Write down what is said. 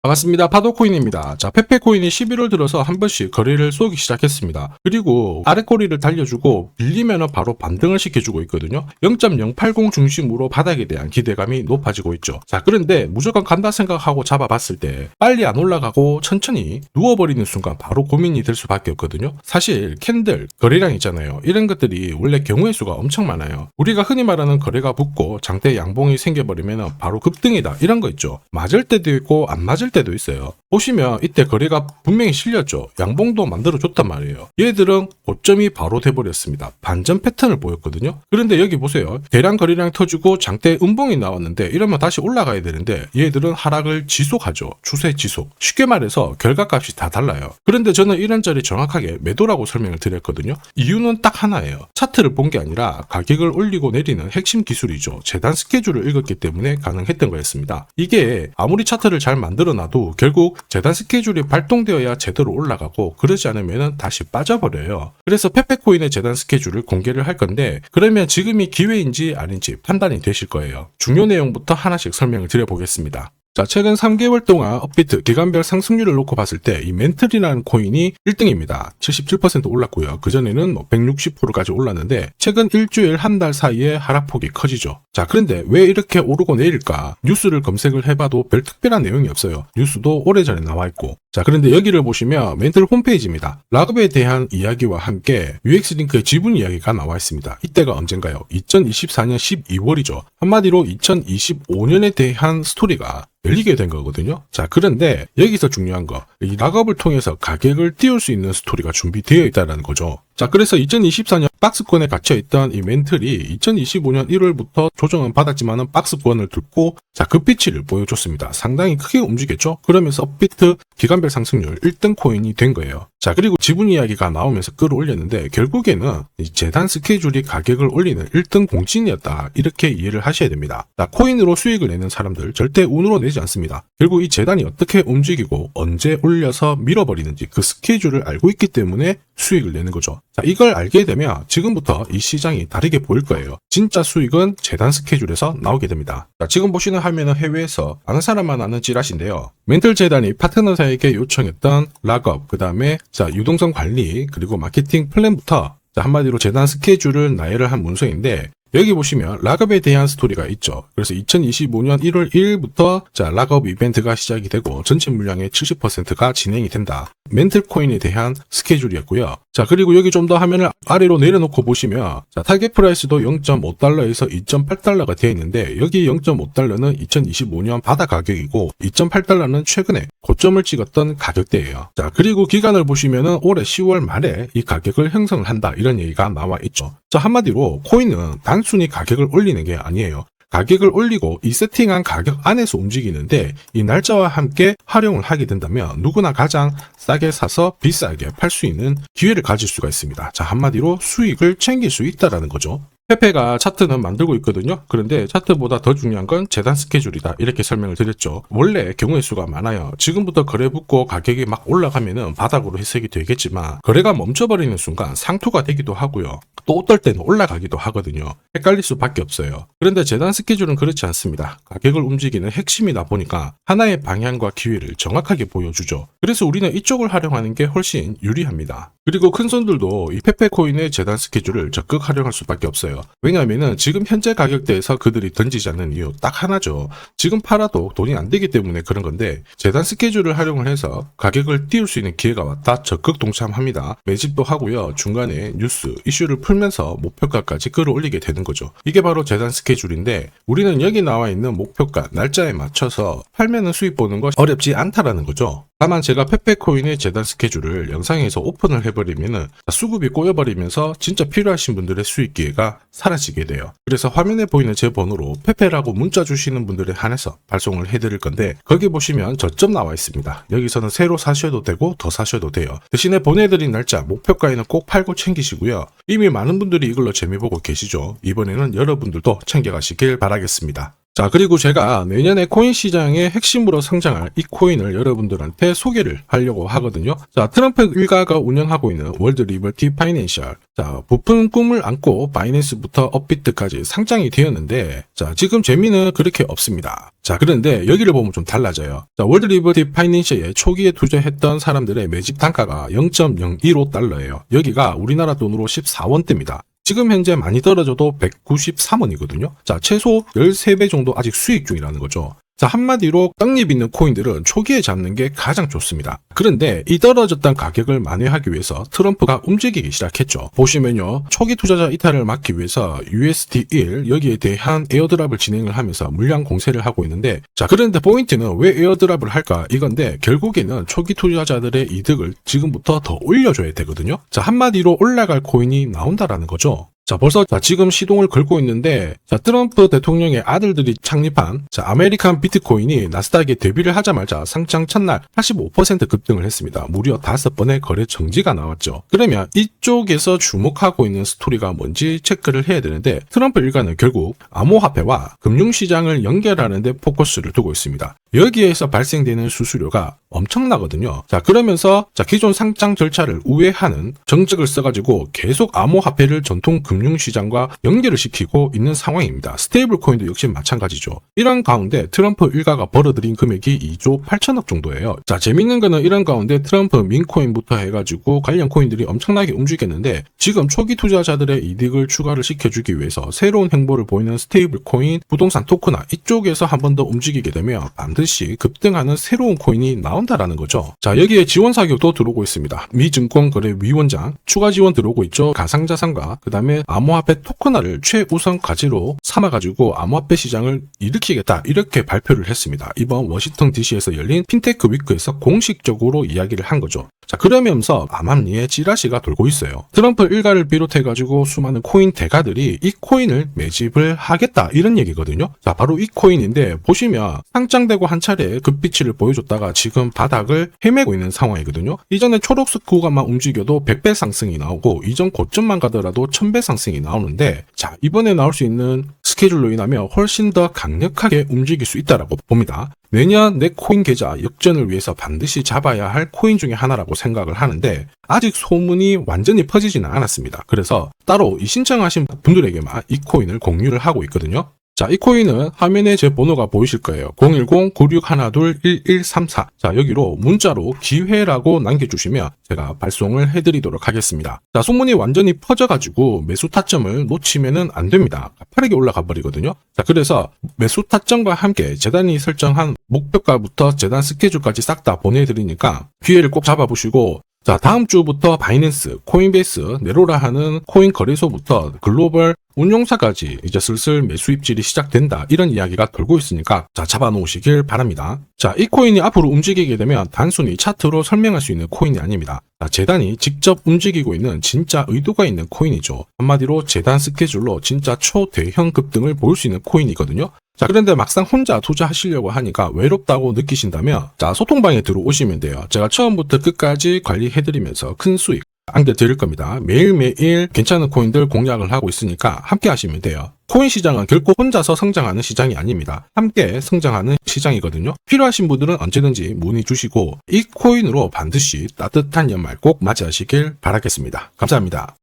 반갑습니다. 파도코인입니다. 자, 페페코인이 11월 들어서 한 번씩 거래를 쏘기 시작했습니다. 그리고 아래 꼬리를 달려주고 빌리면 바로 반등을 시켜주고 있거든요. 0.080 중심으로 바닥에 대한 기대감이 높아지고 있죠. 자, 그런데 무조건 간다 생각하고 잡아봤을 때 빨리 안 올라가고 천천히 누워버리는 순간 바로 고민이 될 수밖에 없거든요. 사실 캔들, 거래량 있잖아요. 이런 것들이 원래 경우의 수가 엄청 많아요. 우리가 흔히 말하는 거래가 붙고 장대 양봉이 생겨버리면 바로 급등이다, 이런 거 있죠. 맞을 때도 있고 안 맞을 때도 있어요. 보시면 이때 거래가 분명히 실렸죠. 양봉도 만들어줬단 말이에요. 얘들은 고점이 바로 돼버렸습니다. 반전 패턴을 보였거든요. 그런데 여기 보세요. 대량 거래량 터지고 장대 음봉이 나왔는데 이러면 다시 올라가야 되는데 얘들은 하락을 지속하죠. 추세 지속. 쉽게 말해서 결과값이 다 달라요. 그런데 저는 이런 자리 정확하게 매도라고 설명을 드렸거든요. 이유는 딱 하나예요. 차트를 본 게 아니라 가격을 올리고 내리는 핵심 기술이죠. 재단 스케줄을 읽었기 때문에 가능했던 거였습니다. 이게 아무리 차트를 잘 만들어놔도 결국 재단 스케줄이 발동되어야 제대로 올라가고 그러지 않으면 다시 빠져버려요. 그래서 페페코인의 재단 스케줄을 공개를 할 건데 그러면 지금이 기회인지 아닌지 판단이 되실 거예요. 중요 내용부터 하나씩 설명을 드려보겠습니다. 자, 최근 3개월 동안 업비트 기간별 상승률을 놓고 봤을 때 이 멘틀이라는 코인이 1등입니다. 77% 올랐고요. 그전에는 160%까지 올랐는데 최근 일주일 한 달 사이에 하락폭이 커지죠. 자, 그런데 왜 이렇게 오르고 내릴까? 뉴스를 검색을 해봐도 별 특별한 내용이 없어요. 뉴스도 오래전에 나와 있고. 자, 그런데 여기를 보시면 멘틀 홈페이지입니다. 락업에 대한 이야기와 함께 UX링크의 지분 이야기가 나와 있습니다. 이때가 언젠가요? 2024년 12월이죠. 한마디로 2025년에 대한 스토리가 열리게 된 거거든요. 자, 그런데 여기서 중요한 거, 이 락업을 통해서 가격을 띄울 수 있는 스토리가 준비되어 있다는 거죠. 자, 그래서 2024년 박스권에 갇혀있던 이 멘틀이 2025년 1월부터 조정은 받았지만은 박스권을 뚫고 자, 급비치를 보여줬습니다. 상당히 크게 움직였죠. 그러면서 업비트 기간별 상승률 1등 코인이 된 거예요. 자, 그리고 지분 이야기가 나오면서 끌어올렸는데 결국에는 이 재단 스케줄이 가격을 올리는 1등 공신이었다, 이렇게 이해를 하셔야 됩니다. 자, 코인으로 수익을 내는 사람들 절대 운으로 내지 않습니다. 결국 이 재단이 어떻게 움직이고 언제 올려서 밀어버리는지 그 스케줄을 알고 있기 때문에 수익을 내는 거죠. 자, 이걸 알게 되면 지금부터 이 시장이 다르게 보일 거예요. 진짜 수익은 재단 스케줄에서 나오게 됩니다. 자, 지금 보시는 화면은 해외에서 아는 사람만 아는 찌라시인데요. 멘틀 재단이 파트너사에게 요청했던 락업, 그 다음에 자, 유동성 관리, 그리고 마케팅 플랜부터 자, 한마디로 재단 스케줄을 나열을 한 문서인데 여기 보시면 락업에 대한 스토리가 있죠. 그래서 2025년 1월 1일부터 자, 락업 이벤트가 시작이 되고 전체 물량의 70%가 진행이 된다. 멘틀 코인에 대한 스케줄이었고요. 자, 그리고 여기 좀 더 화면을 아래로 내려놓고 보시면 자, 타겟 프라이스도 0.5달러에서 2.8달러가 되어 있는데 여기 0.5달러는 2025년 바다 가격이고 2.8달러는 최근에 고점을 찍었던 가격대예요. 자, 그리고 기간을 보시면은 올해 10월 말에 이 가격을 형성을 한다, 이런 얘기가 나와 있죠. 자, 한마디로 코인은 단순히 가격을 올리는 게 아니에요. 가격을 올리고 이 세팅한 가격 안에서 움직이는데 이 날짜와 함께 활용을 하게 된다면 누구나 가장 싸게 사서 비싸게 팔 수 있는 기회를 가질 수가 있습니다. 자, 한마디로 수익을 챙길 수 있다라는 거죠. 페페가 차트는 만들고 있거든요. 그런데 차트보다 더 중요한 건 재단 스케줄이다, 이렇게 설명을 드렸죠. 원래 경우의 수가 많아요. 지금부터 거래 붙고 가격이 막 올라가면은 바닥으로 해석이 되겠지만 거래가 멈춰버리는 순간 상투가 되기도 하고요. 또 어떨 때는 올라가기도 하거든요. 헷갈릴 수밖에 없어요. 그런데 재단 스케줄은 그렇지 않습니다. 가격을 움직이는 핵심이다 보니까 하나의 방향과 기회를 정확하게 보여주죠. 그래서 우리는 이쪽을 활용하는 게 훨씬 유리합니다. 그리고 큰 손들도 이 페페코인의 재단 스케줄을 적극 활용할 수밖에 없어요. 왜냐하면 지금 현재 가격대에서 그들이 던지지 않는 이유 딱 하나죠. 지금 팔아도 돈이 안 되기 때문에 그런 건데 재단 스케줄을 활용을 해서 가격을 띄울 수 있는 기회가 왔다 적극 동참합니다. 매집도 하고요. 중간에 뉴스, 이슈를 풀면서 목표가까지 끌어올리게 되는 거죠. 이게 바로 재단 스케줄인데 우리는 여기 나와 있는 목표가 날짜에 맞춰서 팔면은 수익 보는 것 어렵지 않다라는 거죠. 다만 제가 페페코인의 재단 스케줄을 영상에서 오픈을 해버리면은 수급이 꼬여버리면서 진짜 필요하신 분들의 수익 기회가 사라지게 돼요. 그래서 화면에 보이는 제 번호로 페페라고 문자 주시는 분들에 한해서 발송을 해드릴 건데 거기 보시면 저점 나와 있습니다. 여기서는 새로 사셔도 되고 더 사셔도 돼요. 대신에 보내드린 날짜 목표가에는 꼭 팔고 챙기시고요. 이미 많은 분들이 이걸로 재미보고 계시죠. 이번에는 여러분들도 챙겨가시길 바라겠습니다. 자, 그리고 제가 내년에 코인 시장의 핵심으로 성장할 이 코인을 여러분들한테 소개를 하려고 하거든요. 자, 트럼프 일가가 운영하고 있는 월드 리버티 파이낸셜. 자, 부푼 꿈을 안고 바이낸스부터 업비트까지 상장이 되었는데, 자, 지금 재미는 그렇게 없습니다. 자, 그런데 여기를 보면 좀 달라져요. 자, 월드 리버티 파이낸셜에 초기에 투자했던 사람들의 매집 단가가 0.015달러예요. 여기가 우리나라 돈으로 14원대입니다. 지금 현재 많이 떨어져도 193원이거든요. 자, 최소 13배 정도 아직 수익 중이라는 거죠. 자, 한마디로 떡잎 있는 코인들은 초기에 잡는 게 가장 좋습니다. 그런데 이 떨어졌던 가격을 만회하기 위해서 트럼프가 움직이기 시작했죠. 보시면요, 초기 투자자 이탈을 막기 위해서 USD1 여기에 대한 에어드랍을 진행을 하면서 물량 공세를 하고 있는데, 자, 그런데 포인트는 왜 에어드랍을 할까 이건데, 결국에는 초기 투자자들의 이득을 지금부터 더 올려줘야 되거든요. 자, 한마디로 올라갈 코인이 나온다라는 거죠. 자, 벌써 지금 시동을 걸고 있는데, 자, 트럼프 대통령의 아들들이 창립한 아메리칸 비트코인이 나스닥에 데뷔를 하자마자 상장 첫날 85% 급등을 했습니다. 무려 5번의 거래 정지가 나왔죠. 그러면 이쪽에서 주목하고 있는 스토리가 뭔지 체크를 해야 되는데, 트럼프 일가는 결국 암호화폐와 금융시장을 연결하는 데 포커스를 두고 있습니다. 여기에서 발생되는 수수료가 엄청나거든요. 자, 그러면서 기존 상장 절차를 우회하는 정책을 써가지고 계속 암호화폐를 전통 금융시장과 연결을 시키고 있는 상황입니다. 스테이블 코인도 역시 마찬가지죠. 이런 가운데 트럼프 일가가 벌어들인 금액이 2조 8천억 정도예요. 자, 재밌는 거는 이런 가운데 트럼프 민코인부터 해가지고 관련 코인들이 엄청나게 움직였는데, 지금 초기 투자자들의 이득을 추가를 시켜주기 위해서 새로운 행보를 보이는 스테이블 코인, 부동산 토크나 이쪽에서 한 번 더 움직이게 되면 반드시 급등하는 새로운 코인이 나온다라는 거죠. 자, 여기에 지원 사격도 들어오고 있습니다. 미 증권거래위원장 추가 지원 들어오고 있죠. 가상자산과 그 다음에 암호화폐 토큰화를 최우선 과제로 삼아가지고 암호화폐 시장을 일으키겠다, 이렇게 발표를 했습니다. 이번 워싱턴 DC에서 열린 핀테크 위크에서 공식적으로 이야기를 한 거죠. 자, 그러면서 암암리에 찌라시가 돌고 있어요. 트럼프 일가를 비롯해가지고 수많은 코인 대가들이 이 코인을 매집을 하겠다, 이런 얘기거든요. 자, 바로 이 코인인데, 보시면 상장되고 한 차례 급비치를 보여줬다가 지금 바닥을 헤매고 있는 상황이거든요. 이전에 초록색 구간만 움직여도 100배 상승이 나오고, 이전 고점만 가더라도 1000배 상승이 나오는데, 자, 이번에 나올 수 있는 스케줄로 인하면 훨씬 더 강력하게 움직일 수 있다라고 봅니다. 내년 내 코인 계좌 역전을 위해서 반드시 잡아야 할 코인 중에 하나라고 생각을 하는데, 아직 소문이 완전히 퍼지지는 않았습니다. 그래서 따로 이 신청하신 분들에게만 이 코인을 공유를 하고 있거든요. 자, 이 코인은 화면에 제 번호가 보이실 거예요. 010-9612-1134. 자, 여기로 문자로 기회라고 남겨주시면 제가 발송을 해드리도록 하겠습니다. 자, 소문이 완전히 퍼져가지고 매수 타점을 놓치면은 안 됩니다. 빠르게 올라가 버리거든요. 자, 그래서 매수 타점과 함께 재단이 설정한 목표가부터 재단 스케줄까지 싹 다 보내드리니까 기회를 꼭 잡아보시고, 자, 다음 주부터 바이낸스, 코인베이스, 네로라 하는 코인 거래소부터 글로벌 운용사까지 이제 슬슬 매수 입질이 시작된다, 이런 이야기가 돌고 있으니까 자, 잡아놓으시길 바랍니다. 자, 이 코인이 앞으로 움직이게 되면 단순히 차트로 설명할 수 있는 코인이 아닙니다. 자, 재단이 직접 움직이고 있는 진짜 의도가 있는 코인이죠. 한마디로 재단 스케줄로 진짜 초대형 급등을 보일 수 있는 코인이거든요. 자, 그런데 막상 혼자 투자하시려고 하니까 외롭다고 느끼신다면, 자, 소통방에 들어오시면 돼요. 제가 처음부터 끝까지 관리해드리면서 큰 수익 안겨드릴 겁니다. 매일매일 괜찮은 코인들 공략을 하고 있으니까 함께 하시면 돼요. 코인 시장은 결코 혼자서 성장하는 시장이 아닙니다. 함께 성장하는 시장이거든요. 필요하신 분들은 언제든지 문의 주시고, 이 코인으로 반드시 따뜻한 연말 꼭 맞이하시길 바라겠습니다. 감사합니다.